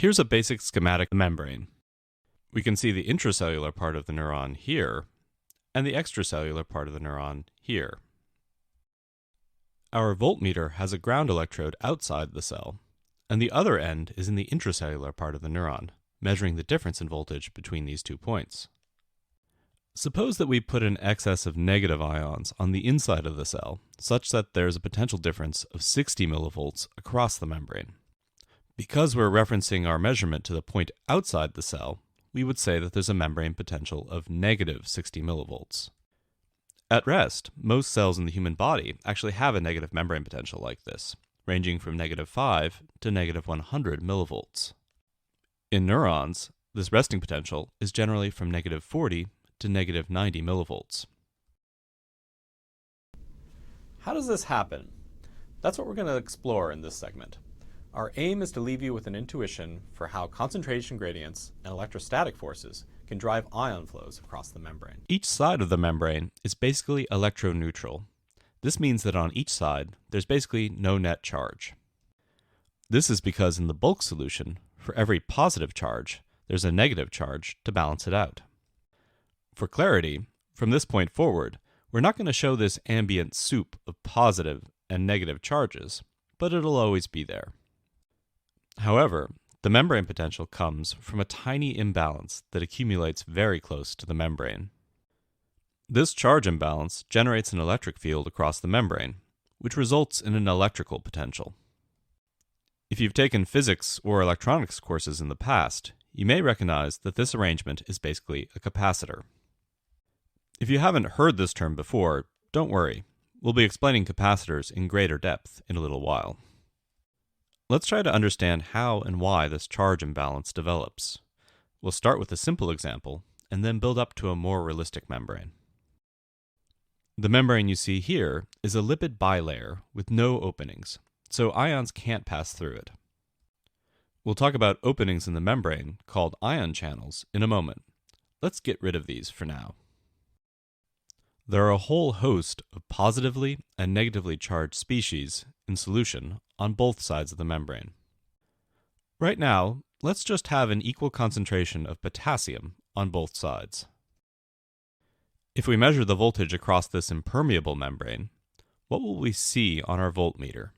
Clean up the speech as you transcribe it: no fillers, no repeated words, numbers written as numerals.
Here's a basic schematic membrane. We can see the intracellular part of the neuron here, and the extracellular part of the neuron here. Our voltmeter has a ground electrode outside the cell, and the other end is in the intracellular part of the neuron, measuring the difference in voltage between these 2 points. Suppose that we put an excess of negative ions on the inside of the cell, such that there's a potential difference of 60 millivolts across the membrane. Because we're referencing our measurement to the point outside the cell, we would say that there's a membrane potential of negative 60 millivolts. At rest, most cells in the human body actually have a negative membrane potential like this, ranging from negative 5 to negative 100 millivolts. In neurons, this resting potential is generally from negative 40 to negative 90 millivolts. How does this happen? That's what we're going to explore in this segment. Our aim is to leave you with an intuition for how concentration gradients and electrostatic forces can drive ion flows across the membrane. Each side of the membrane is basically electroneutral. This means that on each side, there's basically no net charge. This is because in the bulk solution, for every positive charge, there's a negative charge to balance it out. For clarity, from this point forward, we're not going to show this ambient soup of positive and negative charges, but it'll always be there. However, the membrane potential comes from a tiny imbalance that accumulates very close to the membrane. This charge imbalance generates an electric field across the membrane, which results in an electrical potential. If you've taken physics or electronics courses in the past, you may recognize that this arrangement is basically a capacitor. If you haven't heard this term before, don't worry. We'll be explaining capacitors in greater depth in a little while. Let's try to understand how and why this charge imbalance develops. We'll start with a simple example, and then build up to a more realistic membrane. The membrane you see here is a lipid bilayer with no openings, so ions can't pass through it. We'll talk about openings in the membrane, called ion channels, in a moment. Let's get rid of these for now. There are a whole host of positively and negatively charged species in solution on both sides of the membrane. Right now, let's just have an equal concentration of potassium on both sides. If we measure the voltage across this impermeable membrane, what will we see on our voltmeter?